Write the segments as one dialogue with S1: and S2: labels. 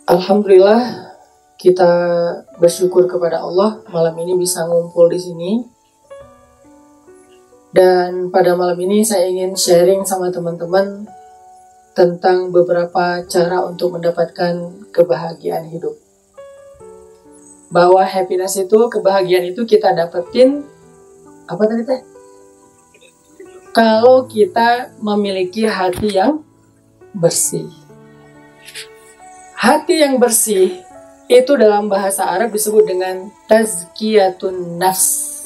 S1: Alhamdulillah, kita bersyukur kepada Allah malam ini bisa ngumpul di sini. Dan pada malam ini saya ingin sharing sama teman-teman tentang beberapa cara untuk mendapatkan kebahagiaan hidup. Bahwa happiness itu, kebahagiaan itu kita dapetin, apa tadi teh? Kalau kita memiliki hati yang bersih. Hati yang bersih itu dalam bahasa Arab disebut dengan tazkiyatun nafs.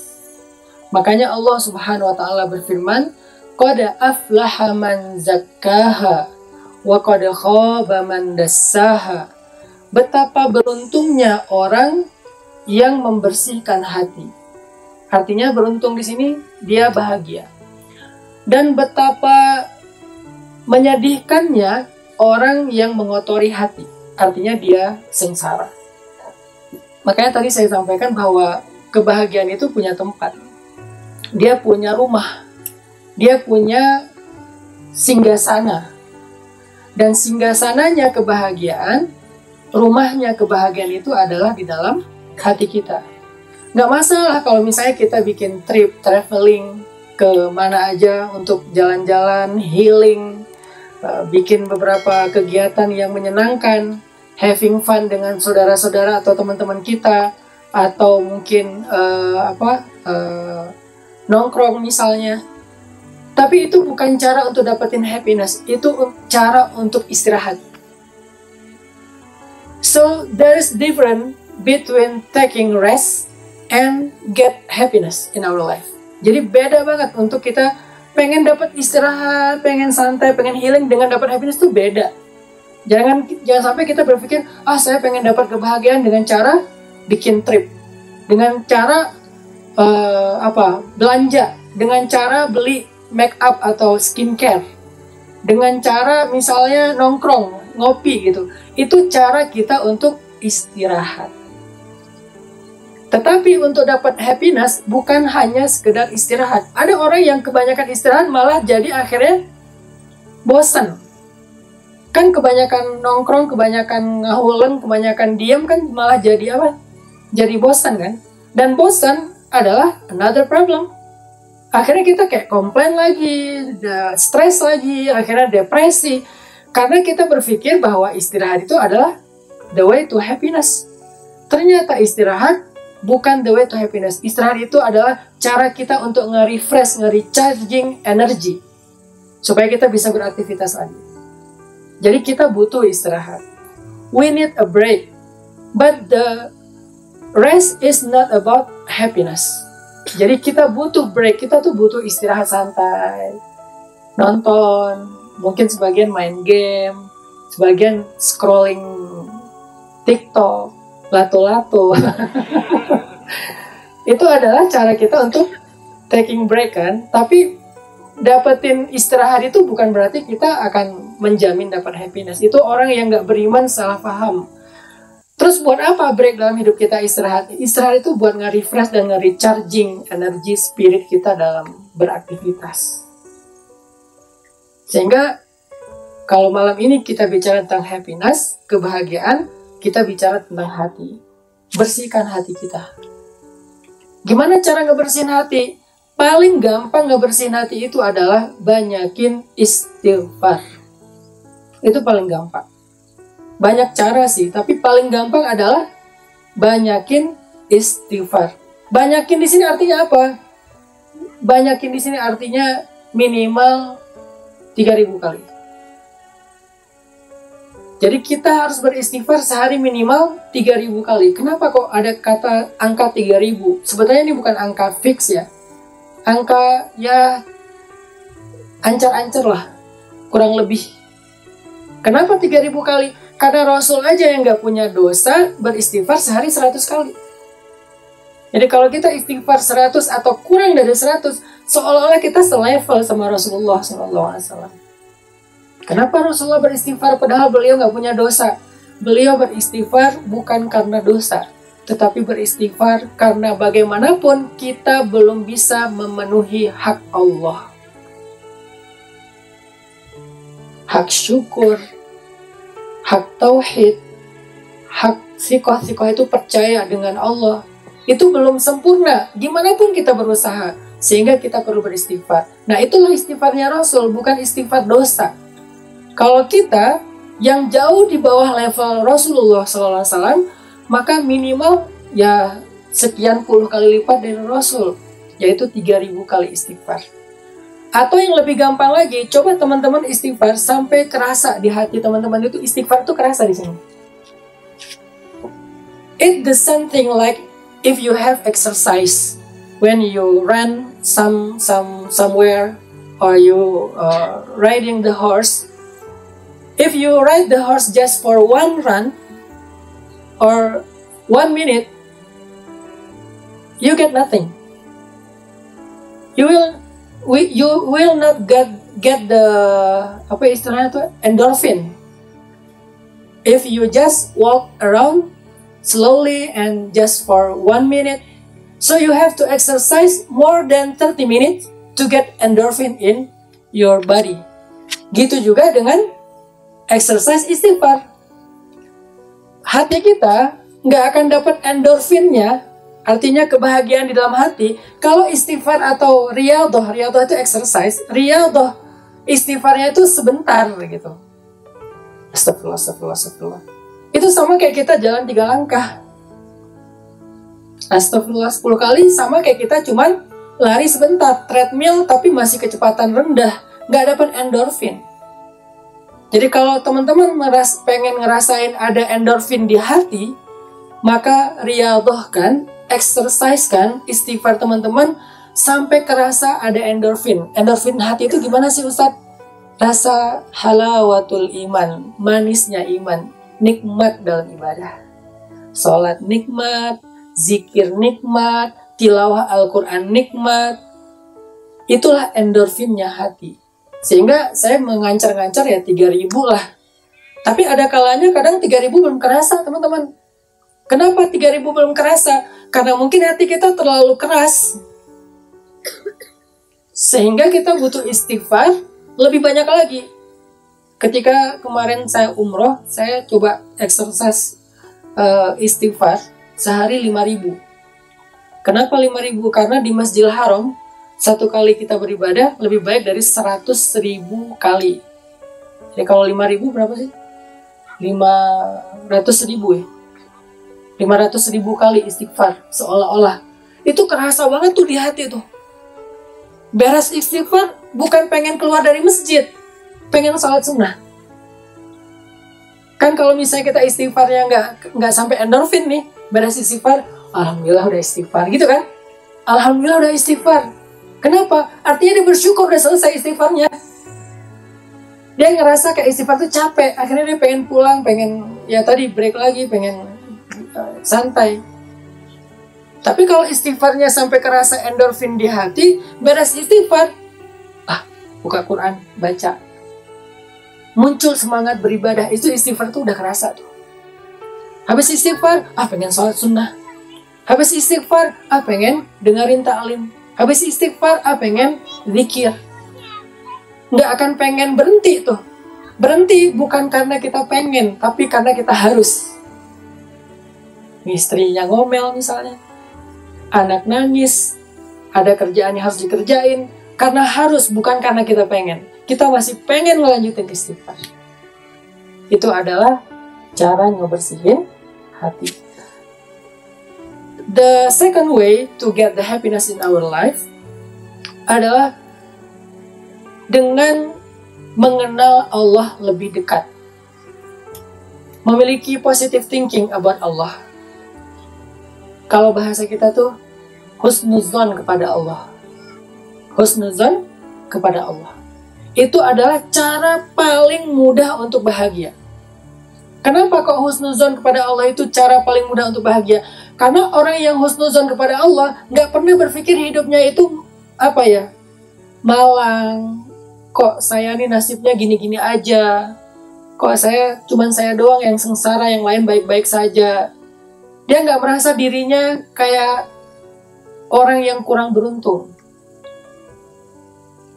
S1: Makanya Allah Subhanahu wa taala berfirman, qad aflaha man zakkaha wa qad khaba man dassaha. Betapa beruntungnya orang yang membersihkan hati. Artinya beruntung di sini dia bahagia. Dan betapa menyedihkannya orang yang mengotori hati. Artinya dia sengsara. Makanya tadi saya sampaikan bahwa kebahagiaan itu punya tempat. Dia punya rumah. Dia punya singgasana. Dan singgasananya kebahagiaan, rumahnya kebahagiaan itu adalah di dalam hati kita. Nggak masalah kalau misalnya kita bikin trip, traveling ke mana aja untuk jalan-jalan, healing, bikin beberapa kegiatan yang menyenangkan, having fun dengan saudara-saudara atau teman-teman kita, atau mungkin nongkrong misalnya. Tapi itu bukan cara untuk dapetin happiness, itu cara untuk istirahat. So there is difference between taking rest and get happiness in our life. Jadi beda banget untuk kita pengen dapat istirahat, pengen santai, pengen healing dengan dapat happiness itu beda. Jangan sampai kita berpikir, saya pengen dapat kebahagiaan dengan cara bikin trip, dengan cara belanja, dengan cara beli make up atau skincare, dengan cara misalnya nongkrong, ngopi gitu. Itu cara kita untuk istirahat. Tetapi untuk dapat happiness bukan hanya sekedar istirahat. Ada orang yang kebanyakan istirahat malah jadi akhirnya bosan. Kan kebanyakan nongkrong, kebanyakan ngahuleng, kebanyakan diam kan malah jadi apa? Jadi bosan kan? Dan bosan adalah another problem. Akhirnya kita kayak komplain lagi, stres lagi, akhirnya depresi. Karena kita berpikir bahwa istirahat itu adalah the way to happiness. Ternyata istirahat bukan the way to happiness. Istirahat itu adalah cara kita untuk nge-refresh, nge-recharging energy. Supaya kita bisa beraktivitas lagi. Jadi kita butuh istirahat. We need a break. But the rest is not about happiness. Jadi kita butuh break. Kita tuh butuh istirahat santai. Nonton. Mungkin sebagian main game. Sebagian scrolling TikTok. Lato-lato. Itu adalah cara kita untuk taking break kan. Tapi dapetin istirahat itu bukan berarti kita akan menjamin dapat happiness. Itu orang yang gak beriman salah paham. Terus buat apa break dalam hidup kita istirahat? Istirahat itu buat nge-refresh dan nge-recharging energi spirit kita dalam beraktivitas. Sehingga kalau malam ini kita bicara tentang happiness, kebahagiaan, kita bicara tentang hati. Bersihkan hati kita. Gimana cara ngebersihin hati? Paling gampang ngebersihin hati itu adalah banyakin istighfar. Itu paling gampang. Banyak cara sih, tapi paling gampang adalah banyakin istighfar. Banyakin di sini artinya apa? Banyakin di sini artinya minimal 3.000 kali. Jadi kita harus beristighfar sehari minimal 3.000 kali. Kenapa kok ada kata angka 3.000? Sebetulnya ini bukan angka fix ya. Angka ya ancar-ancar lah. Kurang lebih. Kenapa 3.000 kali? Karena Rasul aja yang gak punya dosa beristighfar sehari 100 kali. Jadi kalau kita istighfar 100 atau kurang dari 100, seolah-olah kita selevel sama Rasulullah SAW. Kenapa Rasulullah beristighfar padahal beliau gak punya dosa? Beliau beristighfar bukan karena dosa, tetapi beristighfar karena bagaimanapun kita belum bisa memenuhi hak Allah. Hak syukur, hak tauhid, hak sikoh itu percaya dengan Allah, itu belum sempurna. Gimana pun kita berusaha, sehingga kita perlu beristighfar. Nah, itulah istighfarnya Rasul, bukan istighfar dosa. Kalau kita yang jauh di bawah level Rasulullah SAW, maka minimal ya sekian puluh kali lipat dari Rasul, yaitu 3000 kali istighfar. Atau yang lebih gampang lagi, coba teman-teman istighfar sampai kerasa di hati teman-teman itu, istighfar itu kerasa di sini. It's the same thing like if you have exercise when you run somewhere, or you riding the horse. If you ride the horse just for one run or 1 minute, you get nothing. You will not get the apa istilahnya tuh, endorphin. If you just walk around slowly and just for 1 minute, so you have to exercise more than 30 minutes to get endorphin in your body. Gitu juga dengan exercise istighfar. Hati kita nggak akan dapat endorfinnya, artinya kebahagiaan di dalam hati, kalau istighfar atau riyadhah itu exercise, riyadhah istighfarnya itu sebentar gitu. Astagfirullah. Itu sama kayak kita jalan 3 langkah. Astagfirullah 10 kali sama kayak kita cuman lari sebentar, treadmill tapi masih kecepatan rendah, nggak dapat endorfin. Jadi kalau teman-teman pengen ngerasain ada endorfin di hati, maka riyadhahkan, exercise-kan istighfar teman-teman sampai kerasa ada endorfin. Endorfin hati itu gimana sih Ustadz? Rasa halawatul iman, manisnya iman, nikmat dalam ibadah. Sholat nikmat, zikir nikmat, tilawah Al-Quran nikmat. Itulah endorfinnya hati. Sehingga saya mengancar-ngancar ya 3000 lah. Tapi ada kalanya kadang 3000 belum kerasa teman-teman. Kenapa 3000 belum kerasa? Karena mungkin hati kita terlalu keras. Sehingga kita butuh istighfar lebih banyak lagi. Ketika kemarin saya umroh, saya coba exercise istighfar sehari 5000. Kenapa 5000? Karena di Masjidil Haram, 1 kali kita beribadah lebih baik dari 100.000 kali. Jadi kalau 5.000 berapa sih? 500.000 ya? 500.000 kali istighfar seolah-olah. Itu kerasa banget tuh di hati tuh. Beres istighfar bukan pengen keluar dari masjid, pengen salat sunnah. Kan kalau misalnya kita istighfarnya nggak sampai endorfin nih, beres istighfar, alhamdulillah udah istighfar gitu kan? Alhamdulillah udah istighfar. Kenapa? Artinya dia bersyukur udah selesai istighfarnya. Dia ngerasa kayak istighfar tuh capek. Akhirnya dia pengen pulang, pengen ya tadi break lagi, pengen santai. Tapi kalau istighfarnya sampai kerasa endorfin di hati, beres istighfar, buka Quran, baca. Muncul semangat beribadah, itu istighfar tuh udah kerasa tuh. Habis istighfar, pengen sholat sunnah. Habis istighfar, pengen dengerin ta'lim. Habis istighfar, pengen zikir. Nggak akan pengen berhenti tuh. Berhenti bukan karena kita pengen, tapi karena kita harus. Istrinya ngomel misalnya, anak nangis, ada kerjaan yang harus dikerjain, karena harus, bukan karena kita pengen. Kita masih pengen melanjutin istighfar. Itu adalah cara ngebersihin hati. The second way to get the happiness in our life adalah dengan mengenal Allah lebih dekat. Memiliki positive thinking about Allah. Kalau bahasa kita tuh husnuzon kepada Allah. Husnuzon kepada Allah. Itu adalah cara paling mudah untuk bahagia. Kenapa kok husnuzon kepada Allah itu cara paling mudah untuk bahagia? Karena orang yang husnuzon kepada Allah nggak pernah berpikir hidupnya itu malang. Kok saya nih nasibnya gini-gini aja. Kok cuman saya doang yang sengsara, yang lain baik-baik saja. Dia nggak merasa dirinya kayak orang yang kurang beruntung.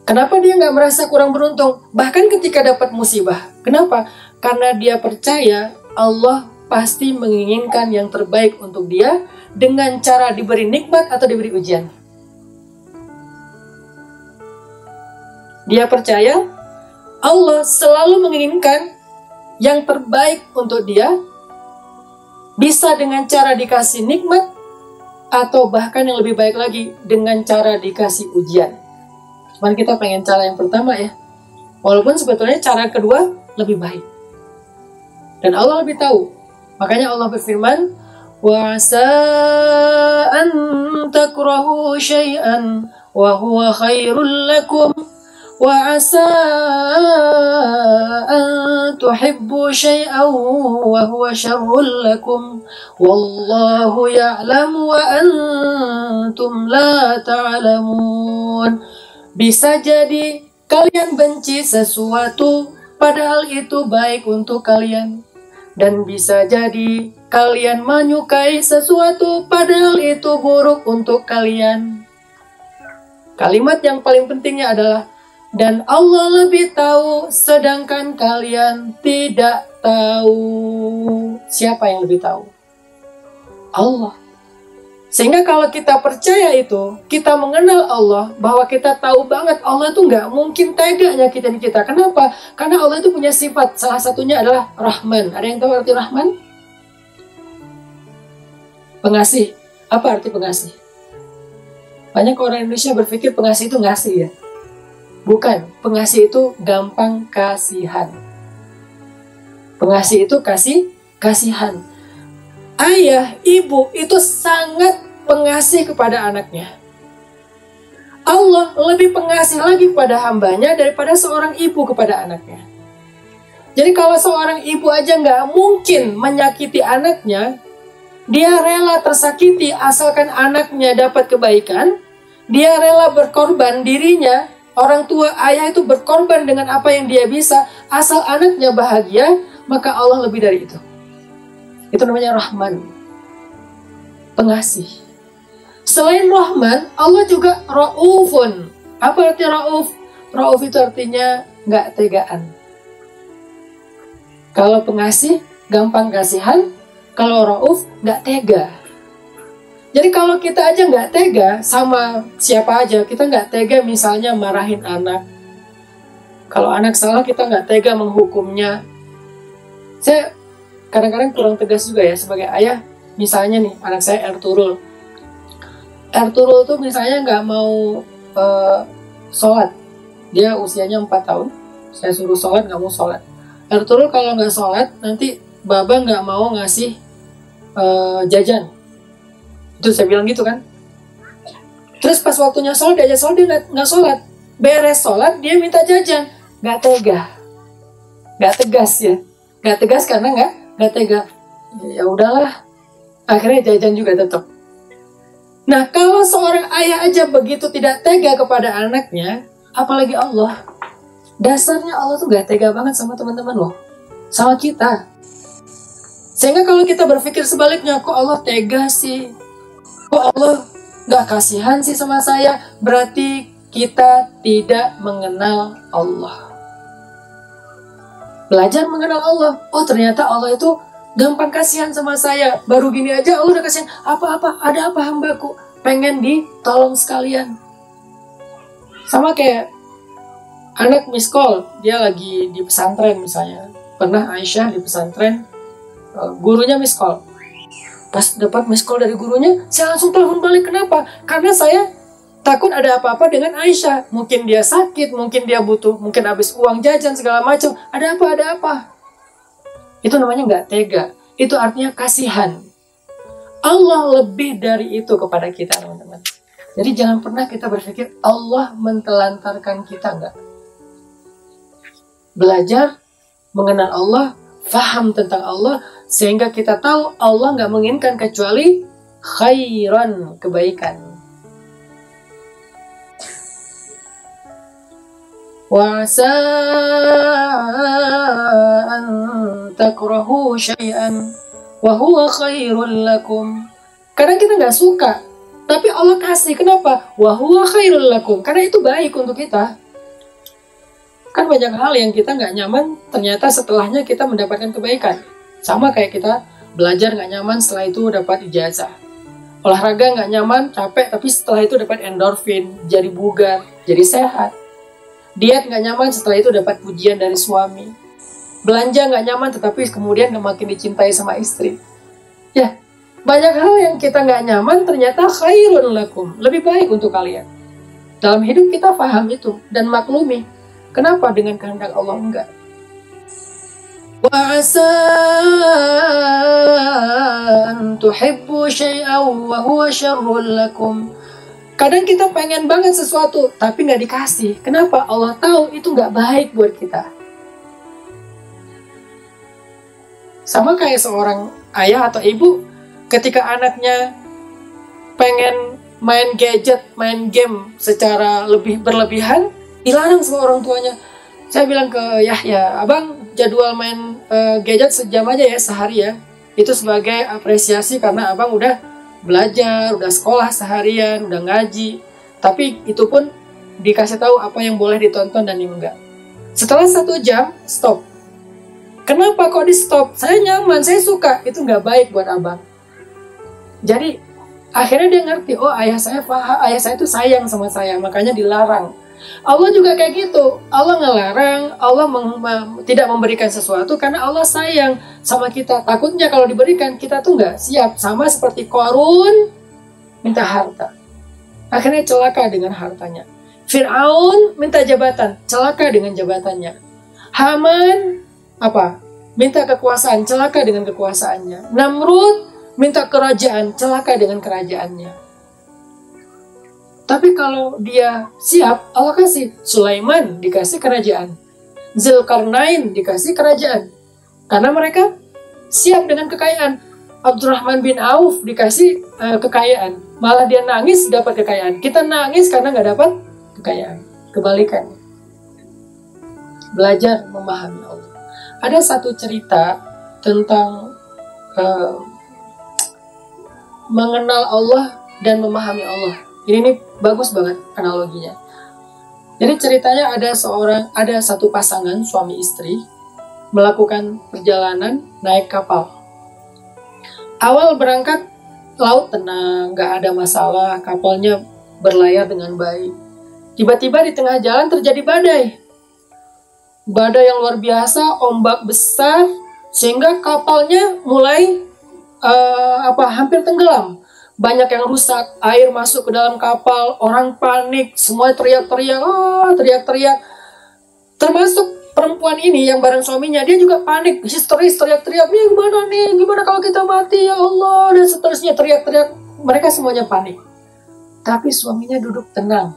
S1: Kenapa dia nggak merasa kurang beruntung? Bahkan ketika dapat musibah. Kenapa? Karena dia percaya Allah pasti menginginkan yang terbaik untuk dia dengan cara diberi nikmat atau diberi ujian. Dia percaya Allah selalu menginginkan yang terbaik untuk dia, bisa dengan cara dikasih nikmat, atau bahkan yang lebih baik lagi dengan cara dikasih ujian. Cuman kita pengen cara yang pertama ya. Walaupun sebetulnya cara kedua lebih baik. Dan Allah lebih tahu. Makanya Allah berfirman, wa asa an takrahu syai'an wa huwa khairul lakum wa asa an tuhibbu syai'an wa huwa syarrul lakum wallahu ya'lamu wa antum la ta'lamun. Bisa jadi kalian benci sesuatu padahal itu baik untuk kalian. Dan bisa jadi kalian menyukai sesuatu padahal itu buruk untuk kalian. Kalimat yang paling pentingnya adalah, dan Allah lebih tahu sedangkan kalian tidak tahu. Siapa yang lebih tahu? Allah. Sehingga kalau kita percaya itu, kita mengenal Allah, bahwa kita tahu banget Allah itu nggak mungkin tega nyakitin kita. Kenapa? Karena Allah itu punya sifat, salah satunya adalah Rahman. Ada yang tahu arti Rahman? Pengasih. Apa arti pengasih? Banyak orang Indonesia berpikir pengasih itu ngasih ya. Bukan, pengasih itu gampang kasihan. Pengasih itu kasihan. Ayah, ibu itu sangat pengasih kepada anaknya. Allah lebih pengasih lagi kepada hambanya daripada seorang ibu kepada anaknya. Jadi kalau seorang ibu aja nggak mungkin menyakiti anaknya, dia rela tersakiti asalkan anaknya dapat kebaikan, dia rela berkorban dirinya, orang tua ayah itu berkorban dengan apa yang dia bisa, asal anaknya bahagia, maka Allah lebih dari itu. Itu namanya Rahman, pengasih. Selain Rahman, Allah juga Ra'ufun. Apa arti Ra'uf? Ra'uf itu artinya nggak tegaan. Kalau pengasih, gampang kasihan. Kalau Ra'uf, nggak tega. Jadi kalau kita aja nggak tega sama siapa aja, kita nggak tega misalnya marahin anak. Kalau anak salah, kita nggak tega menghukumnya. Saya kadang-kadang kurang tegas juga ya sebagai ayah. Misalnya nih, anak saya Ertuğrul tuh misalnya nggak mau sholat. Dia usianya 4 tahun. Saya suruh sholat, nggak mau sholat. Ertuğrul kalau nggak sholat, nanti baba nggak mau ngasih jajan. Itu saya bilang gitu kan. Terus pas waktunya sholat, dia aja sholat, dia nggak sholat. Beres sholat, dia minta jajan. Nggak tega. Nggak tegas ya. Nggak tegas karena nggak tega. Ya udahlah. Akhirnya jajan juga tetap. Nah, kalau seorang ayah aja begitu tidak tega kepada anaknya, apalagi Allah. Dasarnya Allah tuh gak tega banget sama teman-teman loh. Sama kita. Sehingga kalau kita berpikir sebaliknya, kok Allah tega sih? Kok Allah gak kasihan sih sama saya? Berarti kita tidak mengenal Allah. Belajar mengenal Allah. Oh, ternyata Allah itu gampang kasihan sama saya. Baru gini aja Allah udah kasihan. Apa-apa, ada apa hambaku? Pengen ditolong sekalian. Sama kayak anak miss call. Dia lagi di pesantren misalnya. Pernah Aisyah di pesantren, gurunya miss call. Pas dapat miss call dari gurunya, saya langsung telepon balik. Kenapa? Karena saya takut ada apa-apa dengan Aisyah. Mungkin dia sakit, mungkin dia butuh, mungkin habis uang jajan segala macam. Ada apa? Itu namanya nggak tega. Itu artinya kasihan. Allah lebih dari itu kepada kita, teman-teman. Jadi jangan pernah kita berpikir Allah mentelantarkan kita, enggak. Belajar mengenal Allah, faham tentang Allah, sehingga kita tahu Allah nggak menginginkan kecuali khairan, kebaikan. Wa asa an takrahu syai'an wa huwa khairul lakum. Kadang kita nggak suka, tapi Allah kasih. Kenapa? Wa huwa khairul lakum. Karena itu baik untuk kita. Kan banyak hal yang kita nggak nyaman, ternyata setelahnya kita mendapatkan kebaikan. Sama kayak kita belajar nggak nyaman, setelah itu dapat ijazah. Olahraga nggak nyaman, capek, tapi setelah itu dapat endorfin, jadi bugar, jadi sehat. Diet nggak nyaman, setelah itu dapat pujian dari suami. Belanja nggak nyaman, tetapi kemudian makin dicintai sama istri. Ya, banyak hal yang kita nggak nyaman, ternyata khairun lakum, lebih baik untuk kalian. Dalam hidup kita paham itu, dan maklumi. Kenapa dengan kehendak Allah enggak? Wa asa an tuhibbu syai'an wa huwa syarrul lakum. Kadang kita pengen banget sesuatu, tapi nggak dikasih. Kenapa? Allah tahu itu nggak baik buat kita. Sama kayak seorang ayah atau ibu, ketika anaknya pengen main gadget, main game secara berlebihan, dilarang sama orang tuanya. Saya bilang ke Yahya, abang jadwal main gadget sejam aja ya, sehari ya. Itu sebagai apresiasi karena abang udah belajar, udah sekolah seharian, udah ngaji. Tapi itu pun dikasih tahu apa yang boleh ditonton dan yang enggak. Setelah 1 jam, stop. Kenapa kok di stop? Saya nyaman, saya suka. Itu nggak baik buat abang. Jadi akhirnya dia ngerti, oh ayah saya itu sayang sama saya, makanya dilarang. Allah juga kayak gitu. Allah ngelarang, Allah tidak memberikan sesuatu karena Allah sayang sama kita. Takutnya kalau diberikan, kita tuh nggak siap. Sama seperti Qarun minta harta. Akhirnya celaka dengan hartanya. Fir'aun minta jabatan, celaka dengan jabatannya. Haman minta kekuasaan, celaka dengan kekuasaannya. Namrud minta kerajaan, celaka dengan kerajaannya. Tapi kalau dia siap, Allah kasih. Sulaiman dikasih kerajaan, Zulkarnain dikasih kerajaan, karena mereka siap dengan kekayaan. Abdurrahman bin Auf dikasih kekayaan, malah dia nangis dapat kekayaan. Kita nangis karena nggak dapat kekayaan. Kebalikannya. Belajar memahami Allah. Ada satu cerita tentang mengenal Allah dan memahami Allah. Ini bagus banget analoginya. Jadi ceritanya ada satu pasangan suami istri melakukan perjalanan naik kapal. Awal berangkat laut tenang, nggak ada masalah, kapalnya berlayar dengan baik. Tiba-tiba di tengah jalan terjadi badai. Badai yang luar biasa, ombak besar, sehingga kapalnya mulai hampir tenggelam. Banyak yang rusak, air masuk ke dalam kapal, orang panik, semua teriak-teriak. Termasuk perempuan ini yang bareng suaminya, dia juga panik, histeris, teriak-teriak, gimana kalau kita mati ya Allah, dan seterusnya teriak-teriak. Mereka semuanya panik. Tapi suaminya duduk tenang.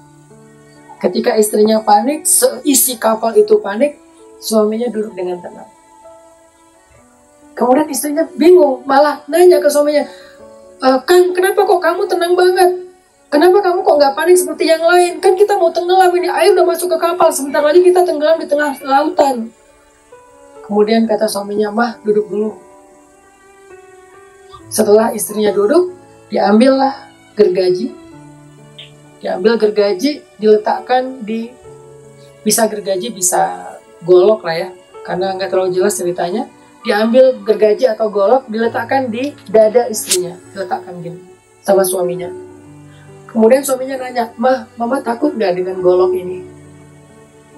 S1: Ketika istrinya panik, seisi kapal itu panik, suaminya duduk dengan tenang. Kemudian istrinya bingung, malah nanya ke suaminya, Kang, kenapa kok kamu tenang banget? Kenapa kamu kok nggak panik seperti yang lain? Kan kita mau tenggelam ini, air udah masuk ke kapal, sebentar lagi kita tenggelam di tengah lautan. Kemudian kata suaminya, Mah, duduk dulu. Setelah istrinya duduk, diambillah gergaji. Diletakkan bisa gergaji, bisa golok lah ya, karena nggak terlalu jelas ceritanya. Diambil gergaji atau golok, diletakkan di dada istrinya, diletakkan gini sama suaminya. Kemudian suaminya nanya, Mama takut nggak dengan golok ini?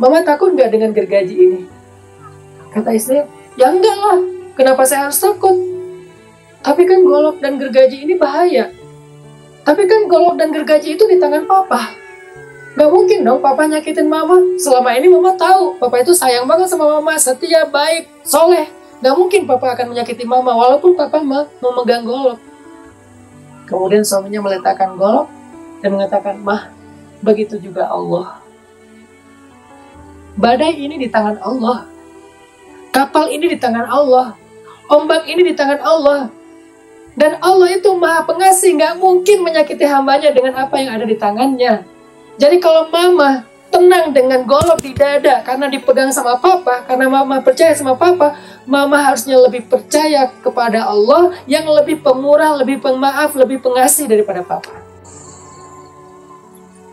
S1: Mama takut nggak dengan gergaji ini? Kata istrinya, ya enggak lah, kenapa saya harus takut? Tapi kan golok dan gergaji ini bahaya. Tapi kan golok dan gergaji itu di tangan papa. Gak mungkin dong papa nyakitin mama. Selama ini mama tahu papa itu sayang banget sama mama, setia, baik, soleh. Gak mungkin papa akan menyakiti mama walaupun papa mau memegang golok. Kemudian suaminya meletakkan golok dan mengatakan, Mah, begitu juga Allah. Badai ini di tangan Allah. Kapal ini di tangan Allah. Ombak ini di tangan Allah. Dan Allah itu maha pengasih, gak mungkin menyakiti hambanya dengan apa yang ada di tangannya. Jadi kalau mama tenang dengan golok di dada karena dipegang sama papa, karena mama percaya sama papa, mama harusnya lebih percaya kepada Allah yang lebih pemurah, lebih pemaaf, lebih pengasih daripada papa.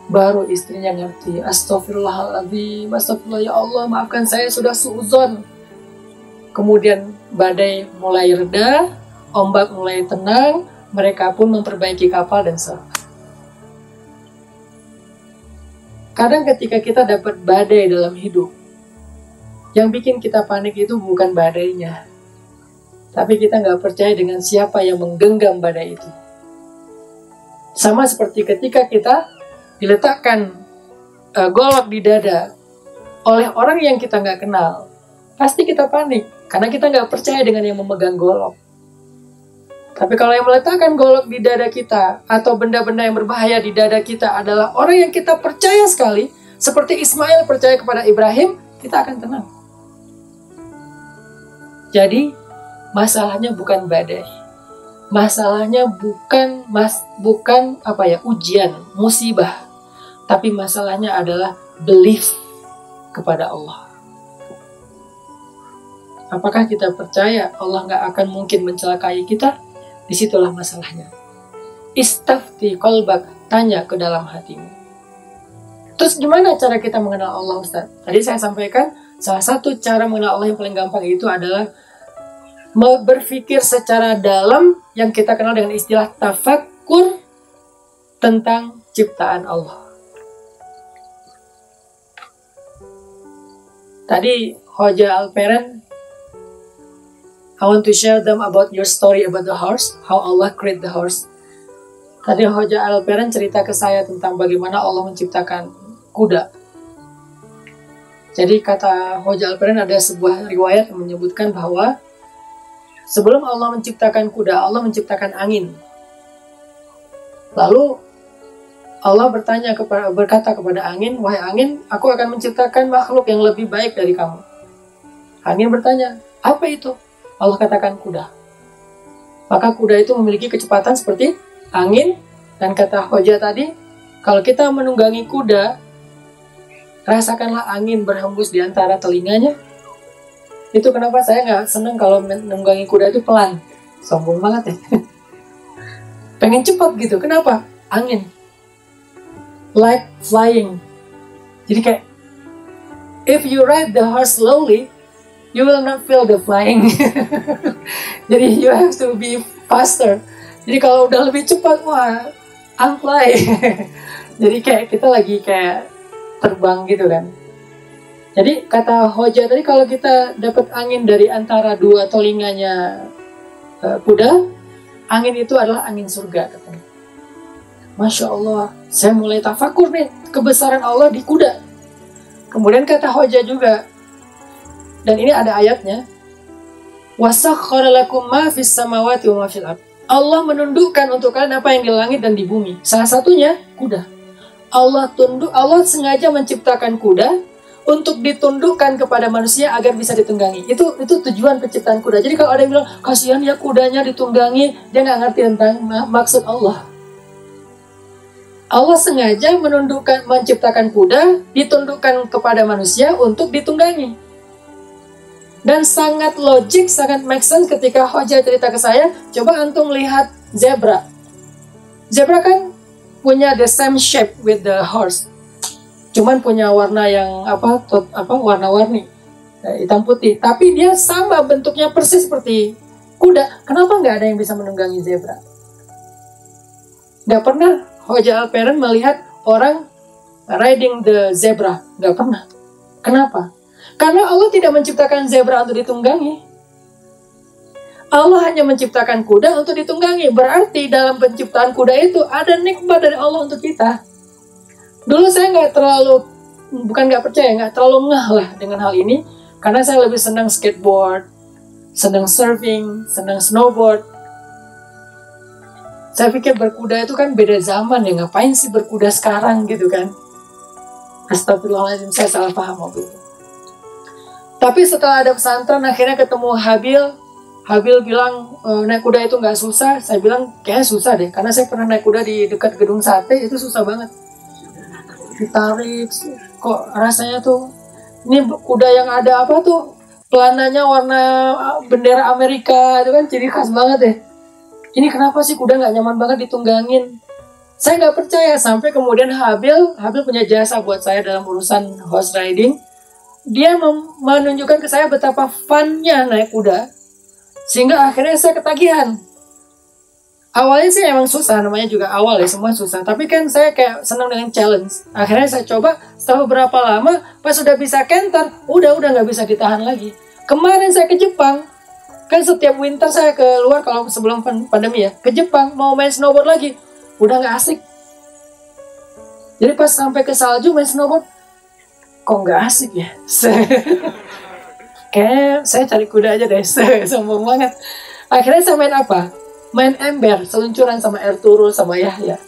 S1: Baru istrinya ngerti, astagfirullahaladzim, astagfirullah ya Allah, maafkan saya sudah suudzon. Kemudian badai mulai reda, ombak mulai tenang, mereka pun memperbaiki kapal dan selamat. Kadang ketika kita dapat badai dalam hidup, yang bikin kita panik itu bukan badainya, tapi kita nggak percaya dengan siapa yang menggenggam badai itu. Sama seperti ketika kita diletakkan golok di dada oleh orang yang kita nggak kenal, pasti kita panik, karena kita nggak percaya dengan yang memegang golok. Tapi kalau yang meletakkan golok di dada kita, atau benda-benda yang berbahaya di dada kita adalah orang yang kita percaya sekali, seperti Ismail percaya kepada Ibrahim, kita akan tenang. Jadi, masalahnya bukan badai. Masalahnya bukan ujian, musibah. Tapi masalahnya adalah belief kepada Allah. Apakah kita percaya Allah nggak akan mungkin mencelakai kita? Disitulah masalahnya. Istafti qalbak, tanya ke dalam hatimu. Terus gimana cara kita mengenal Allah, Ustaz? Tadi saya sampaikan, salah satu cara mengenal Allah yang paling gampang itu adalah berpikir secara dalam, yang kita kenal dengan istilah tafakkur tentang ciptaan Allah. Tadi Hoja Alperen, I want to share them about your story about the horse, how Allah create the horse. Tadi Hoja Alperen cerita ke saya tentang bagaimana Allah menciptakan kuda. Jadi kata Hoja Alperen, ada sebuah riwayat yang menyebutkan bahwa sebelum Allah menciptakan kuda, Allah menciptakan angin. Lalu Allah berkata kepada angin, wahai angin, aku akan menciptakan makhluk yang lebih baik dari kamu. Angin bertanya, apa itu? Allah katakan kuda. Maka kuda itu memiliki kecepatan seperti angin. Dan kata Hoja tadi, kalau kita menunggangi kuda, rasakanlah angin berhembus di antara telinganya. Itu kenapa saya nggak senang kalau menunggangi kuda itu pelan. Sombong banget ya. Pengen cepat gitu. Kenapa? Angin. Like flying. Jadi kayak, if you ride the horse slowly, you will not feel the flying. Jadi you have to be faster. Jadi kalau udah lebih cepat, wah, I'm fly. Jadi kayak kita lagi kayak terbang gitu kan. Jadi kata Hoja tadi, kalau kita dapat angin dari antara dua telinganya kuda, angin itu adalah angin surga katanya. Masya Allah, saya mulai tafakur nih kebesaran Allah di kuda. Kemudian kata Hoja juga, dan ini ada ayatnya, wasakhkhara lakum ma fis samawati wa ma fil ardh. Allah menundukkan untuk kalian apa yang di langit dan di bumi. Salah satunya kuda. Allah sengaja menciptakan kuda untuk ditundukkan kepada manusia agar bisa ditunggangi. Itu tujuan penciptaan kuda. Jadi kalau ada yang bilang, kasihan ya kudanya ditunggangi, dia nggak ngerti tentang maksud Allah. Allah sengaja menciptakan kuda, ditundukkan kepada manusia untuk ditunggangi. Dan sangat logik, sangat make sense ketika Hoja cerita ke saya, coba antum lihat zebra. Zebra kan punya the same shape with the horse. Cuman punya warna yang warna-warni, hitam putih. Tapi dia sama bentuknya persis seperti kuda. Kenapa nggak ada yang bisa menunggangi zebra? Nggak pernah Hoja Alperen melihat orang riding the zebra. Nggak pernah. Kenapa? Karena Allah tidak menciptakan zebra untuk ditunggangi. Allah hanya menciptakan kuda untuk ditunggangi. Berarti dalam penciptaan kuda itu ada nikmat dari Allah untuk kita. Dulu saya nggak terlalu ngeh lah dengan hal ini. Karena saya lebih senang skateboard, senang surfing, senang snowboard. Saya pikir berkuda itu kan beda zaman ya. Ngapain sih berkuda sekarang gitu kan. Astagfirullahaladzim, saya salah paham waktu itu. Tapi setelah ada pesantren, akhirnya ketemu Habil. Habil bilang, naik kuda itu nggak susah. Saya bilang, kayaknya susah deh. Karena saya pernah naik kuda di dekat gedung sate, itu susah banget. Ditarik, kok rasanya tuh, ini kuda yang ada apa tuh, pelananya warna bendera Amerika, itu kan ciri khas banget deh. Ini kenapa sih kuda nggak nyaman banget ditunggangin? Saya nggak percaya sampai kemudian Habil punya jasa buat saya dalam urusan horse riding. Dia menunjukkan ke saya betapa funnya naik kuda, sehingga akhirnya saya ketagihan. Awalnya sih emang susah, namanya juga awal ya, semua susah. Tapi kan saya kayak senang dengan challenge. Akhirnya saya coba, setelah beberapa lama, pas sudah bisa canter, udah nggak bisa ditahan lagi. Kemarin saya ke Jepang, kan setiap winter saya keluar kalau sebelum pandemi ya, ke Jepang, mau main snowboard lagi. Udah nggak asik. Jadi pas sampai ke salju main snowboard, kok nggak asik ya? Kayak saya cari kuda aja deh, sombong banget. Akhirnya saya main apa? Main ember, seluncuran sama Ertuğrul sama Yahya.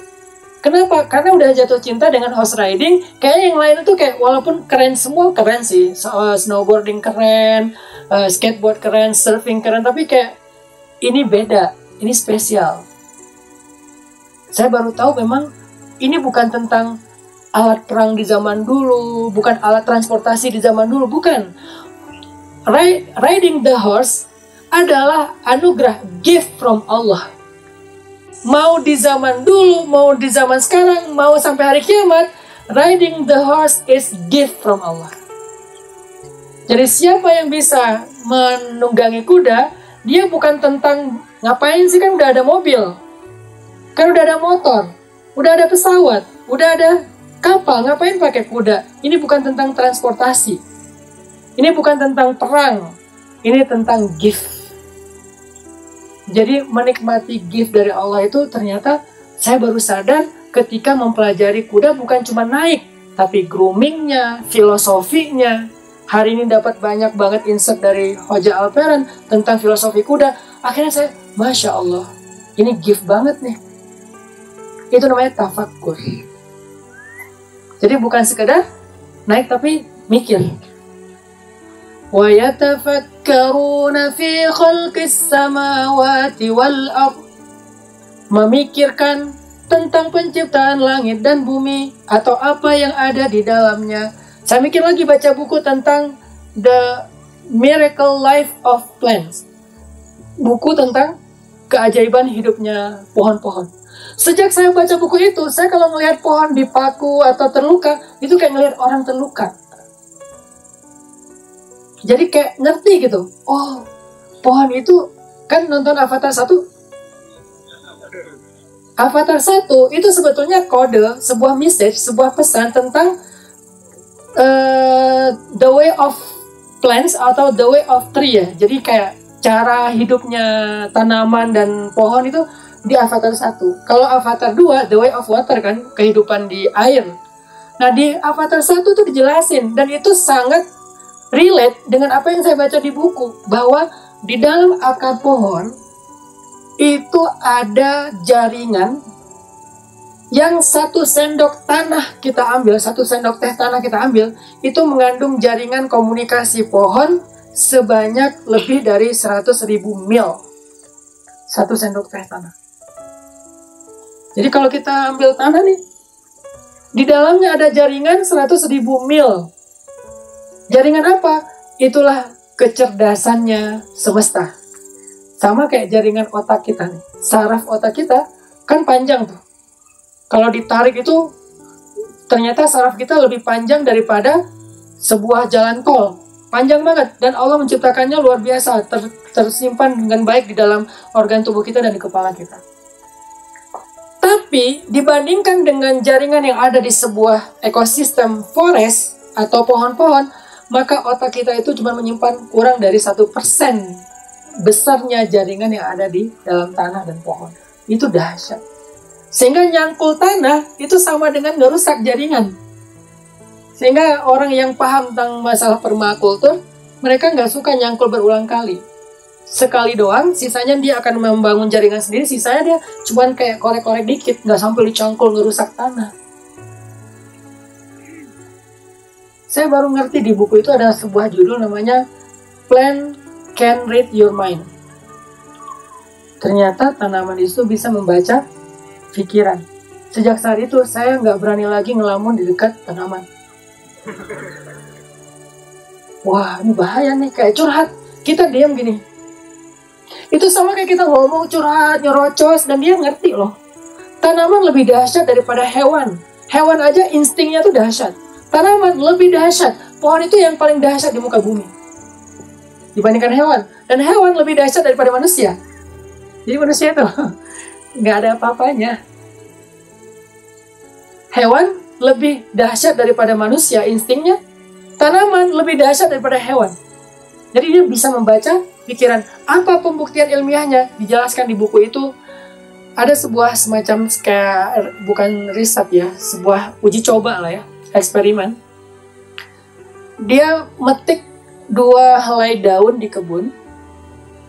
S1: Kenapa? Karena udah jatuh cinta dengan horse riding. Kayaknya yang lain itu kayak walaupun keren semua, keren sih. Snowboarding keren, skateboard keren, surfing keren. Tapi kayak ini beda, ini spesial. Saya baru tahu memang ini bukan tentang alat perang di zaman dulu, bukan alat transportasi di zaman dulu, bukan. Riding the horse adalah anugerah, gift from Allah. Mau di zaman dulu, mau di zaman sekarang, mau sampai hari kiamat, riding the horse is gift from Allah. Jadi siapa yang bisa menunggangi kuda, dia bukan tentang ngapain sih, kan udah ada mobil. Kan udah ada motor, udah ada pesawat, udah ada kapal, ngapain pakai kuda? Ini bukan tentang transportasi. Ini bukan tentang perang. Ini tentang gift. Jadi menikmati gift dari Allah itu ternyata saya baru sadar ketika mempelajari kuda bukan cuma naik, tapi groomingnya, filosofinya. Hari ini dapat banyak banget insight dari Hoja Alperen tentang filosofi kuda. Akhirnya saya, Masya Allah, ini gift banget nih. Itu namanya tafakkur. Jadi bukan sekedar naik tapi mikir. Wa yatafakkaruna fi khalqis samawati wal ardh. Memikirkan tentang penciptaan langit dan bumi atau apa yang ada di dalamnya. Saya mikir lagi baca buku tentang The Miracle Life of Plants. Buku tentang keajaiban hidupnya pohon-pohon. Sejak saya baca buku itu, saya kalau melihat pohon dipaku atau terluka, itu kayak ngelihat orang terluka. Jadi kayak ngerti gitu. Oh, pohon itu, kan nonton Avatar 1? Avatar 1 itu sebetulnya kode, sebuah message, sebuah pesan tentang the way of plants atau the way of tree ya. Jadi kayak cara hidupnya tanaman dan pohon itu di Avatar 1. Kalau Avatar 2, The Way of Water kan, kehidupan di air. Nah, di Avatar 1 itu dijelasin, dan itu sangat relate dengan apa yang saya baca di buku, bahwa di dalam akar pohon itu ada jaringan yang 1 sendok tanah kita ambil, 1 sendok teh tanah kita ambil, itu mengandung jaringan komunikasi pohon sebanyak lebih dari 100.000 mil. 1 sendok teh tanah. Jadi kalau kita ambil tanah nih, di dalamnya ada jaringan 100.000 mil. Jaringan apa? Itulah kecerdasannya semesta. Sama kayak jaringan otak kita nih. Saraf otak kita kan panjang tuh. Kalau ditarik itu, ternyata saraf kita lebih panjang daripada sebuah jalan tol. Panjang banget. Dan Allah menciptakannya luar biasa. Tersimpan dengan baik di dalam organ tubuh kita dan di kepala kita. Tapi dibandingkan dengan jaringan yang ada di sebuah ekosistem forest atau pohon-pohon, maka otak kita itu cuma menyimpan kurang dari 1% besarnya jaringan yang ada di dalam tanah dan pohon. Itu dahsyat. Sehingga nyangkul tanah itu sama dengan ngerusak jaringan. Sehingga orang yang paham tentang masalah permakultur, mereka nggak suka nyangkul berulang kali. Sekali doang, sisanya dia akan membangun jaringan sendiri, sisanya dia cuman kayak korek-korek dikit, nggak sampai dicangkul ngerusak tanah. Saya baru ngerti di buku itu ada sebuah judul namanya Plant Can Read Your Mind. Ternyata tanaman itu bisa membaca pikiran. Sejak saat itu, saya nggak berani lagi ngelamun di dekat tanaman. Wah, ini bahaya nih, kayak curhat. Kita diam gini. Itu sama kayak kita ngomong curhat, nyerocos, dan dia ngerti loh. Tanaman lebih dahsyat daripada hewan. Hewan aja instingnya tuh dahsyat. Tanaman lebih dahsyat. Pohon itu yang paling dahsyat di muka bumi dibandingkan hewan. Dan hewan lebih dahsyat daripada manusia. Jadi manusia itu nggak ada apa-apanya. Hewan lebih dahsyat daripada manusia instingnya. Tanaman lebih dahsyat daripada hewan. Jadi dia bisa membaca pikiran. Apa pembuktian ilmiahnya? Dijelaskan di buku itu. Ada sebuah semacam kayak, bukan riset ya, sebuah uji coba lah ya, eksperimen. Dia metik 2 helai daun di kebun.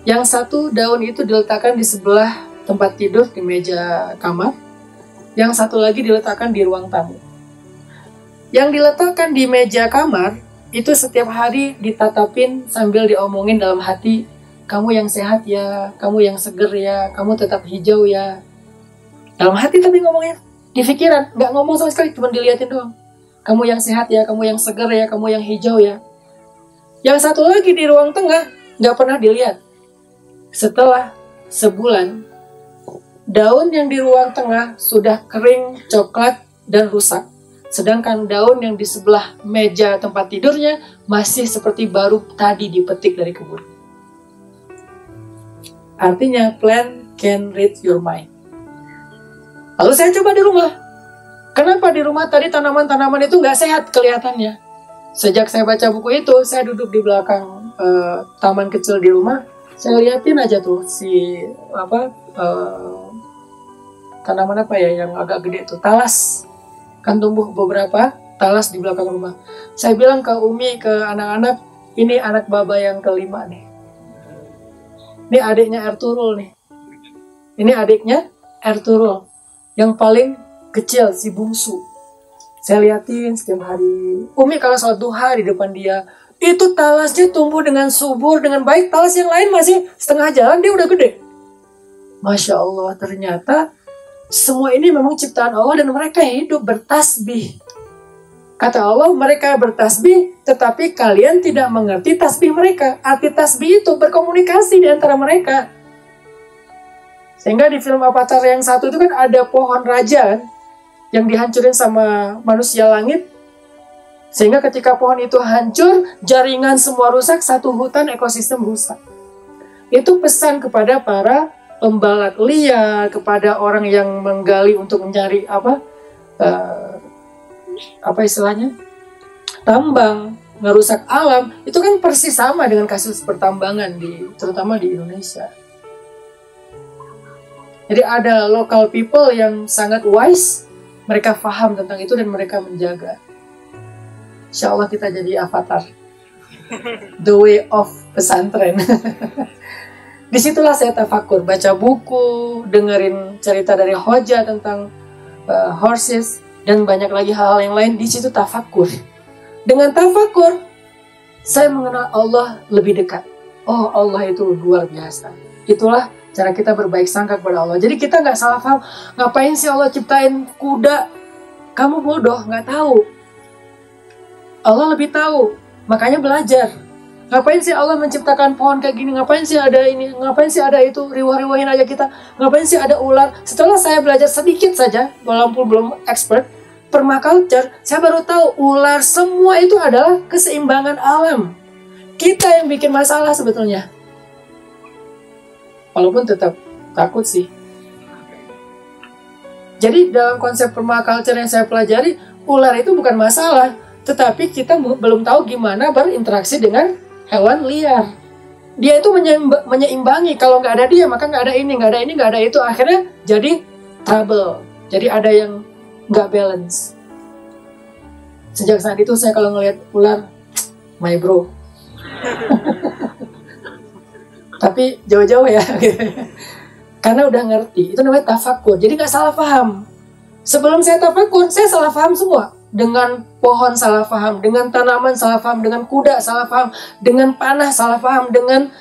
S1: Yang satu daun itu diletakkan di sebelah tempat tidur di meja kamar. Yang satu lagi diletakkan di ruang tamu. Yang diletakkan di meja kamar itu setiap hari ditatapin sambil diomongin dalam hati, kamu yang sehat ya, kamu yang seger ya, kamu tetap hijau ya. Dalam hati tapi ngomongnya, di pikiran, nggak ngomong sama sekali, cuma diliatin doang. Kamu yang sehat ya, kamu yang seger ya, kamu yang hijau ya. Yang satu lagi di ruang tengah, nggak pernah dilihat. Setelah sebulan, daun yang di ruang tengah sudah kering, coklat, dan rusak. Sedangkan daun yang di sebelah meja tempat tidurnya masih seperti baru tadi dipetik dari kebun. Artinya, plant can read your mind. Lalu saya coba di rumah. Kenapa di rumah tadi tanaman-tanaman itu nggak sehat kelihatannya? Sejak saya baca buku itu, saya duduk di belakang taman kecil di rumah. Saya liatin aja tuh tanaman apa ya yang agak gede tuh, talas. Kan tumbuh beberapa talas di belakang rumah. Saya bilang ke Umi, ke anak-anak, ini anak baba yang kelima nih. Ini adiknya Ertuğrul nih. Ini adiknya Ertuğrul. Yang paling kecil, si bungsu. Saya liatin setiap hari. Umi kalau sholat duha di depan dia, itu talasnya tumbuh dengan subur, dengan baik. Talas yang lain masih setengah jalan, dia udah gede. Masya Allah, ternyata semua ini memang ciptaan Allah dan mereka hidup bertasbih. Kata Allah, mereka bertasbih, tetapi kalian tidak mengerti tasbih mereka. Arti tasbih itu berkomunikasi di antara mereka. Sehingga di film Avatar yang satu itu kan ada pohon raja yang dihancurin sama manusia langit. Sehingga ketika pohon itu hancur, jaringan semua rusak, satu hutan ekosistem rusak. Itu pesan kepada para pembalak liar, kepada orang yang menggali untuk mencari istilahnya, tambang, ngerusak alam. Itu kan persis sama dengan kasus pertambangan terutama di Indonesia. Jadi ada local people yang sangat wise, mereka paham tentang itu dan mereka menjaga. Insya Allah kita jadi avatar, the way of pesantren. Disitulah saya tafakur, baca buku, dengerin cerita dari Hoja tentang horses, dan banyak lagi hal-hal yang lain. Di situ tafakur. Dengan tafakur, saya mengenal Allah lebih dekat. Oh, Allah itu luar biasa. Itulah cara kita berbaik sangka kepada Allah. Jadi kita nggak salah paham, ngapain sih Allah ciptain kuda? Kamu bodoh, nggak tahu. Allah lebih tahu, makanya belajar. Ngapain sih Allah menciptakan pohon kayak gini? Ngapain sih ada ini? Ngapain sih ada itu? Riwah-riwahin aja kita. Ngapain sih ada ular? Setelah saya belajar sedikit saja, walaupun belum expert, permaculture, saya baru tahu ular semua itu adalah keseimbangan alam. Kita yang bikin masalah sebetulnya. Walaupun tetap takut sih. Jadi dalam konsep permaculture yang saya pelajari, ular itu bukan masalah. Tetapi kita belum tahu gimana berinteraksi dengan hewan liar. Dia itu menyeimbangi. Kalau nggak ada dia, maka nggak ada ini, nggak ada ini, nggak ada itu. Akhirnya jadi trouble. Jadi ada yang nggak balance. Sejak saat itu saya kalau ngelihat ular, my bro. Tapi jauh-jauh ya. Karena udah ngerti. Itu namanya tafakur. Jadi nggak salah paham. Sebelum saya tafakur, saya salah paham semua. Dengan pohon salah paham, dengan tanaman salah paham, dengan kuda salah paham, dengan panah salah paham, dengan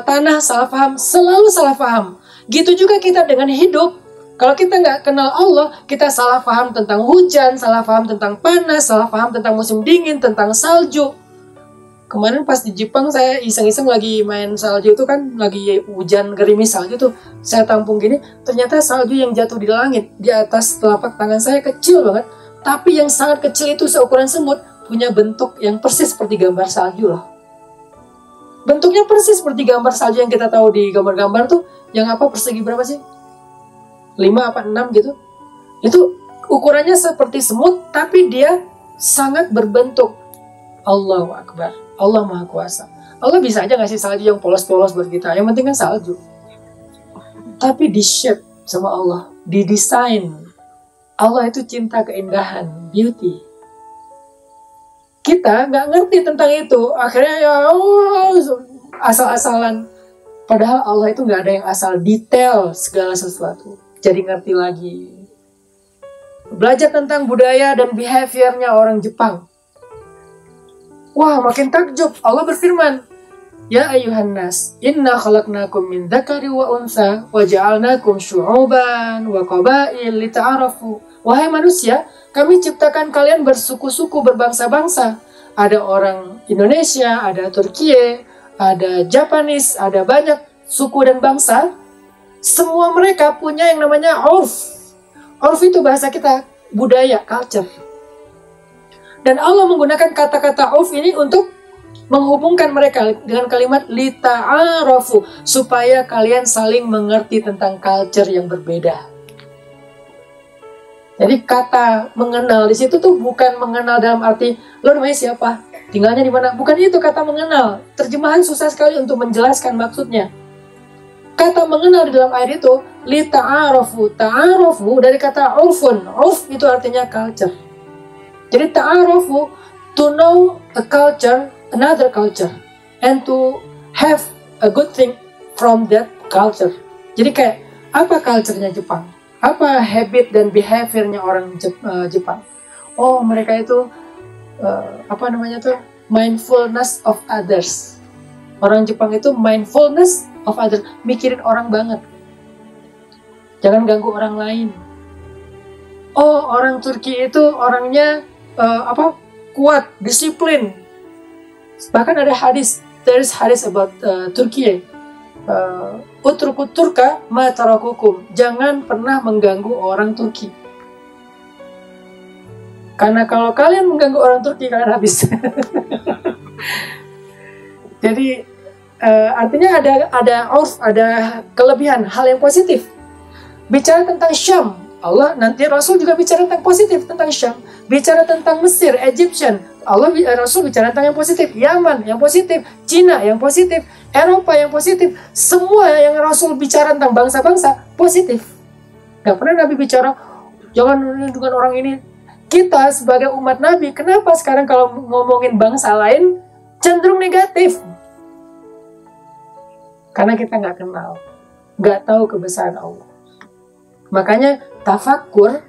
S1: tanah salah paham, selalu salah paham. Gitu juga kita dengan hidup. Kalau kita nggak kenal Allah, kita salah paham tentang hujan, salah paham tentang panas, salah paham tentang musim dingin, tentang salju. Kemarin pas di Jepang saya iseng-iseng lagi main salju itu kan, lagi hujan gerimis salju tuh. saya tampung gini, ternyata salju yang jatuh di langit di atas telapak tangan saya kecil banget, tapi yang sangat kecil itu seukuran semut punya bentuk yang persis seperti gambar salju loh. Bentuknya persis seperti gambar salju yang kita tahu di gambar-gambar tuh, yang apa persegi berapa sih? 5 apa 6 gitu. Itu ukurannya seperti semut, tapi dia sangat berbentuk. Allahu Akbar. Allah Maha Kuasa. Allah bisa aja ngasih salju yang polos-polos buat kita. Yang penting kan salju. Tapi di shape sama Allah, didesain. Allah itu cinta keindahan, beauty. Kita nggak ngerti tentang itu. Akhirnya ya asal-asalan. Padahal Allah itu nggak ada yang asal, detail segala sesuatu. Jadi ngerti lagi. Belajar tentang budaya dan behaviornya orang Jepang. Wah, makin takjub. Allah berfirman, Ya ayuhan nas, inna khalaqnakum min dzakari wa unsa wa ja'alnakum syu'uban wa qabail lita'arafu. Wahai manusia, kami ciptakan kalian bersuku-suku, berbangsa-bangsa. Ada orang Indonesia, ada Turkiye, ada Japanese, ada banyak suku dan bangsa. Semua mereka punya yang namanya urf. Urf itu bahasa kita, budaya, culture. Dan Allah menggunakan kata-kata urf ini untuk menghubungkan mereka dengan kalimat lita'arafu, supaya kalian saling mengerti tentang culture yang berbeda. Jadi kata mengenal di situ tuh bukan mengenal dalam arti lo namanya siapa, tinggalnya di mana. Bukan itu kata mengenal. Terjemahan susah sekali untuk menjelaskan maksudnya. Kata mengenal di dalam ayat itu lita'arafu. Ta'arafu dari kata urfun. Urf itu artinya culture. Jadi ta'arafu, to know a culture, another culture, and to have a good thing from that culture. Jadi kayak apa culture-nya Jepang? Apa habit dan behavior-nya orang Jepang? Oh, mereka itu apa namanya tuh? Mindfulness of others. Orang Jepang itu mindfulness of others, mikirin orang banget. Jangan ganggu orang lain. Oh, orang Turki itu orangnya kuat, disiplin. Bahkan ada hadis, there is hadis about Turki. Utrukut Turka ma tarakukum. Jangan pernah mengganggu orang Turki. Karena kalau kalian mengganggu orang Turki, kalian habis. Jadi artinya ada urf, ada kelebihan, hal yang positif. Bicara tentang Syam, Allah nanti Rasul juga bicara tentang positif tentang Syam. Bicara tentang Mesir, Egyptian, Allah Rasul bicara tentang yang positif. Yaman yang positif, Cina yang positif, Eropa yang positif. Semua yang Rasul bicara tentang bangsa-bangsa positif. Gak pernah Nabi bicara jangan dengan orang ini. Kita sebagai umat Nabi, kenapa sekarang kalau ngomongin bangsa lain cenderung negatif? Karena kita gak kenal, gak tahu kebesaran Allah. Makanya tafakkur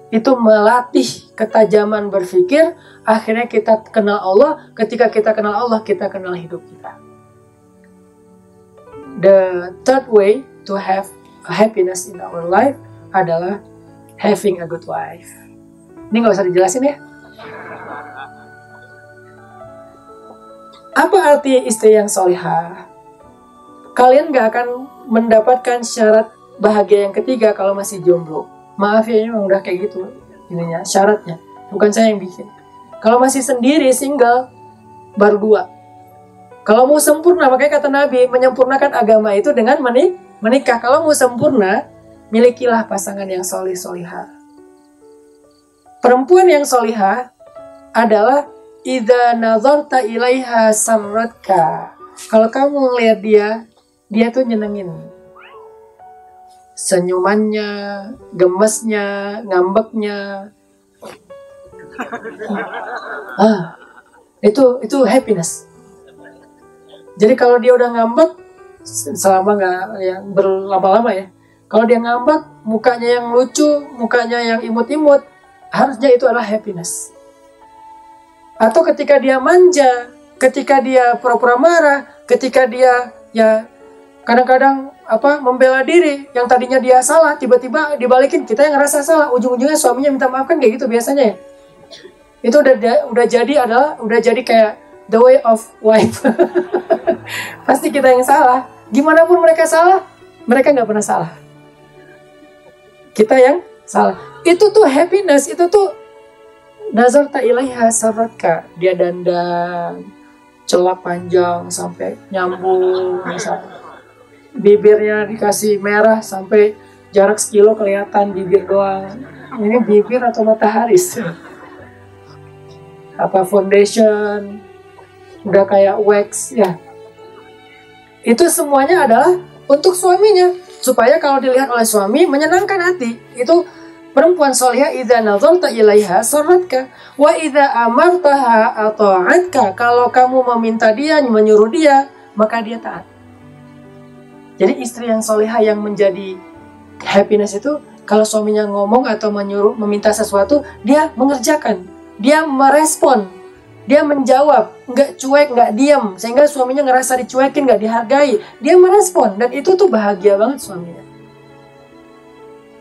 S1: itu melatih ketajaman berpikir. Akhirnya kita kenal Allah. Ketika kita kenal Allah, kita kenal hidup kita. The third way to have happiness in our life adalah having a good wife. Ini gak usah dijelasin ya. Apa arti istri yang solihah? Kalian gak akan mendapatkan syarat bahagia yang ketiga kalau masih jomblo. Maaf ya, ini memang udah kayak gitu ininya, syaratnya. Bukan saya yang bikin. Kalau masih sendiri, single, baru 2. Kalau mau sempurna, makanya kata Nabi, menyempurnakan agama itu dengan menikah. Kalau mau sempurna, milikilah pasangan yang solih-solihah. Perempuan yang solihah adalah idza nazarta ilaiha samratka. Kalau kamu ngelihat dia tuh nyenengin. Senyumannya, gemesnya, ngambeknya. Itu happiness. Jadi kalau dia udah ngambek, selama nggak yang berlama-lama ya. Kalau dia ngambek, mukanya yang lucu, mukanya yang imut-imut, harusnya itu adalah happiness. Atau ketika dia manja, ketika dia pura-pura marah, ketika dia ya kadang-kadang membela diri, yang tadinya dia salah, tiba-tiba dibalikin, kita yang ngerasa salah, ujung-ujungnya suaminya minta maaf, kan kayak gitu biasanya ya. Itu udah jadi kayak the way of wife. Pasti kita yang salah. Gimana pun mereka salah, Mereka nggak pernah salah. Kita yang salah. Itu tuh happiness, itu tuh nazarta ilaiha sarratka. Dia dandan, celak panjang sampai nyambung, misalnya. Bibirnya dikasih merah sampai jarak sekilo kelihatan bibir doang. Ini bibir atau matahari sih? Apa foundation, udah kayak wax ya. Itu semuanya adalah untuk suaminya, supaya kalau dilihat oleh suami menyenangkan hati. Itu perempuan solihah, idza nazarta ilaiha sarratka wa idza amartaha ata'atka. Kalau kamu meminta dia, menyuruh dia, maka dia taat. Jadi istri yang solihah yang menjadi happiness itu, kalau suaminya ngomong atau menyuruh, meminta sesuatu, dia mengerjakan, dia merespon, dia menjawab, nggak cuek, nggak diam, sehingga suaminya ngerasa dicuekin, nggak dihargai. Dia merespon, dan itu tuh bahagia banget suaminya.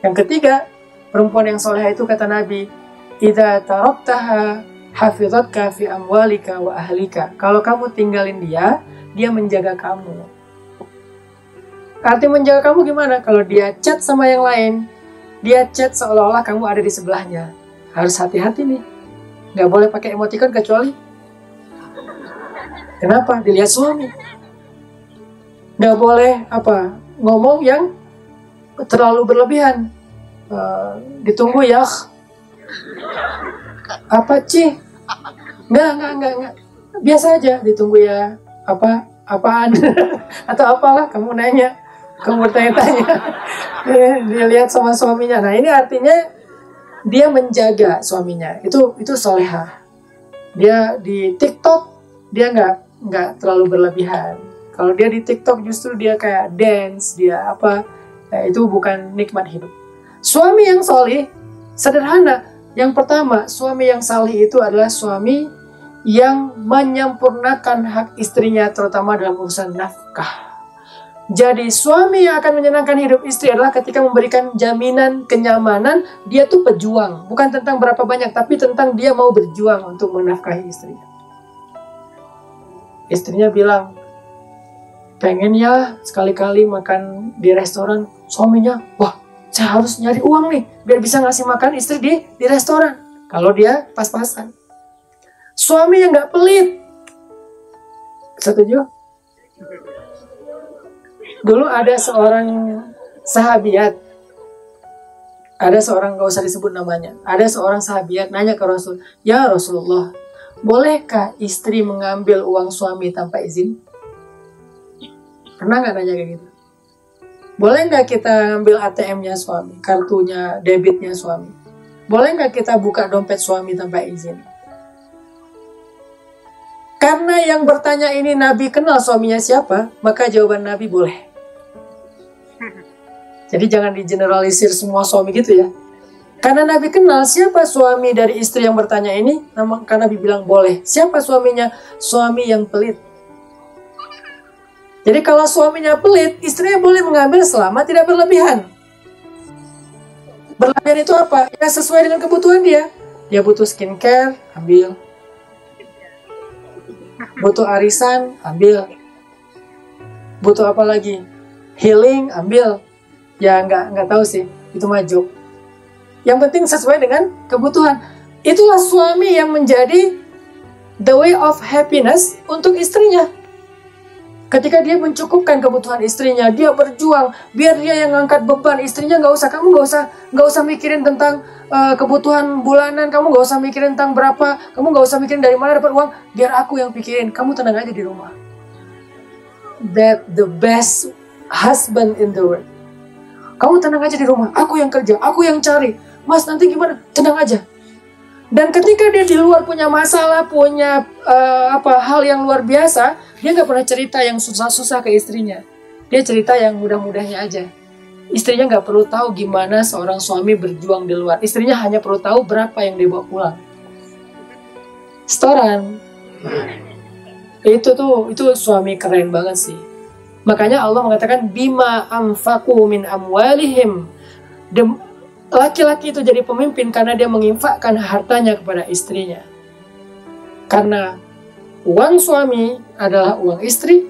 S1: Yang ketiga, perempuan yang solehah itu kata Nabi, idza taraktaha hafizatka fi amwalika wa ahlika. Kalau kamu tinggalin dia, dia menjaga kamu. Arti menjaga kamu gimana? Kalau dia chat sama yang lain, dia chat seolah-olah kamu ada di sebelahnya. Harus hati-hati nih. Nggak boleh pakai emoticon kecuali kenapa? Dilihat suami. Nggak boleh ngomong yang terlalu berlebihan. Ditunggu ya. Apa Ci? Nggak. Biasa aja ditunggu ya. Apaan? Atau apalah kamu nanya. Kamu bertanya-tanya. Dia lihat sama suaminya. Nah ini artinya dia menjaga suaminya, itu solehah. Dia di TikTok dia nggak terlalu berlebihan. Kalau dia di TikTok justru dia kayak dance, dia itu bukan nikmat hidup. Suami yang soleh sederhana. Yang pertama, suami yang salih itu adalah suami yang menyempurnakan hak istrinya, terutama dalam urusan nafkah. Jadi suami yang akan menyenangkan hidup istri adalah ketika memberikan jaminan kenyamanan. Dia tuh pejuang, bukan tentang berapa banyak, tapi tentang dia mau berjuang untuk menafkahi istrinya. Istrinya bilang, pengen ya sekali-kali makan di restoran. Suaminya, wah saya harus nyari uang nih biar bisa ngasih makan istri di restoran. Kalau dia pas-pasan. Suami yang gak pelit. Setuju? Dulu ada seorang sahabiat, gak usah disebut namanya, ada seorang sahabiat nanya ke Rasul, ya Rasulullah, bolehkah istri mengambil uang suami tanpa izin? Pernah gak nanya kayak gitu? Boleh gak kita ngambil ATM-nya suami, kartunya, debitnya suami? Boleh gak kita buka dompet suami tanpa izin? Karena yang bertanya ini Nabi kenal suaminya siapa, maka jawaban Nabi boleh. Jadi jangan digeneralisir semua suami gitu ya. Karena Nabi kenal siapa suami dari istri yang bertanya ini, maka Nabi bilang boleh. Siapa suaminya? Suami yang pelit. Jadi kalau suaminya pelit, istrinya boleh mengambil selama tidak berlebihan. Berlebihan itu apa? Ya sesuai dengan kebutuhan dia. Dia butuh skincare, ambil. Butuh arisan, ambil. Butuh apa lagi? Healing, ambil. Ya nggak tahu sih, itu maju. Yang penting sesuai dengan kebutuhan. Itulah suami yang menjadi the way of happiness untuk istrinya. Ketika dia mencukupkan kebutuhan istrinya, dia berjuang biar dia yang ngangkat beban istrinya. Kamu nggak usah mikirin tentang kebutuhan bulanan, kamu nggak usah mikirin tentang berapa, kamu nggak usah mikirin dari mana dapat uang, biar aku yang pikirin. Kamu tenang aja di rumah. That the best husband in the world. Kamu tenang aja di rumah, aku yang kerja, aku yang cari. Mas nanti gimana? Tenang aja. Dan ketika dia di luar punya masalah, punya hal yang luar biasa, dia nggak pernah cerita yang susah-susah ke istrinya. Dia cerita yang mudah-mudahnya aja. Istrinya nggak perlu tahu gimana seorang suami berjuang di luar. Istrinya hanya perlu tahu berapa yang dia bawa pulang. Setoran. Itu suami keren banget sih. Makanya Allah mengatakan bima anfaqu min amwalihim. Laki-laki itu jadi pemimpin karena dia menginfakkan hartanya kepada istrinya. Karena uang suami adalah uang istri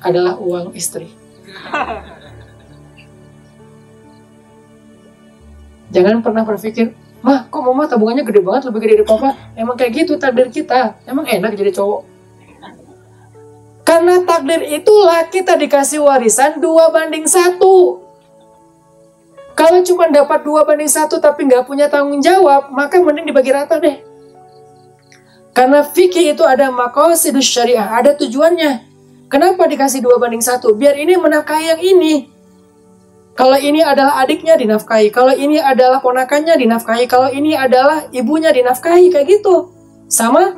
S1: adalah uang istri. Jangan pernah berpikir, mah kok mama tabungannya gede banget, lebih gede dari papa. Emang kayak gitu takdir kita. Emang enak jadi cowok. Karena takdir itulah kita dikasih warisan 2:1. Kalau cuma dapat 2:1 tapi nggak punya tanggung jawab, maka mending dibagi rata deh. Karena fikih itu ada maqasidus syariah, ada tujuannya. Kenapa dikasih 2:1? Biar ini menafkahi yang ini. Kalau ini adalah adiknya dinafkahi, kalau ini adalah ponakannya dinafkahi, kalau ini adalah ibunya dinafkahi, kayak gitu. Sama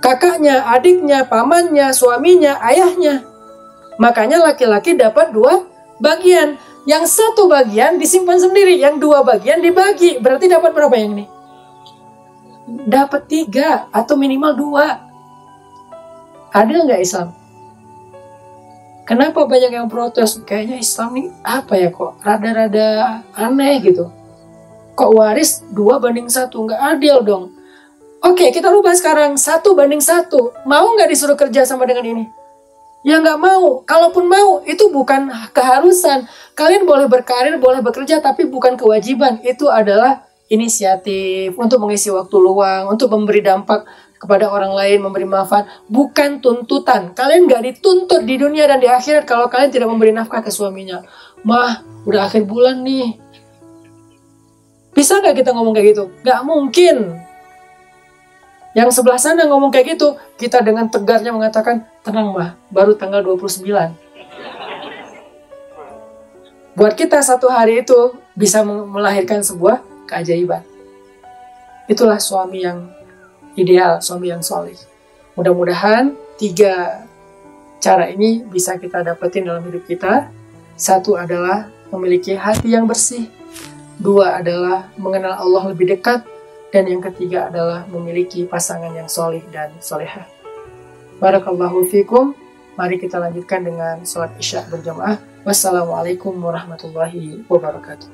S1: kakaknya, adiknya, pamannya, suaminya, ayahnya. Makanya laki-laki dapat 2 bagian. Yang 1 bagian disimpan sendiri, yang 2 bagian dibagi. Berarti dapat berapa yang ini? Dapat 3 atau minimal 2. Adil nggak Islam? Kenapa banyak yang protes? Kayaknya Islam nih apa ya kok rada-rada aneh gitu. Kok waris 2:1? Nggak adil dong. Oke, kita rubah sekarang 1:1. Mau nggak disuruh kerja sama dengan ini? Ya nggak mau. Kalaupun mau, itu bukan keharusan. Kalian boleh berkarir, boleh bekerja, tapi bukan kewajiban. Itu adalah inisiatif untuk mengisi waktu luang, untuk memberi dampak kepada orang lain, memberi manfaat. Bukan tuntutan. Kalian nggak dituntut di dunia dan di akhirat kalau kalian tidak memberi nafkah ke suaminya. Mah, udah akhir bulan nih. Bisa nggak kita ngomong kayak gitu? Nggak mungkin. Yang sebelah sana ngomong kayak gitu, kita dengan tegarnya mengatakan, tenang mah, baru tanggal 29. Buat kita 1 hari itu bisa melahirkan sebuah keajaiban. Itulah suami yang ideal, suami yang soleh. Mudah-mudahan 3 cara ini bisa kita dapetin dalam hidup kita. 1 adalah memiliki hati yang bersih. 2 adalah mengenal Allah lebih dekat. Dan yang ketiga adalah memiliki pasangan yang soleh dan solehah. Barakallahu fikum. Mari kita lanjutkan dengan sholat isya berjamaah. Wassalamualaikum warahmatullahi wabarakatuh.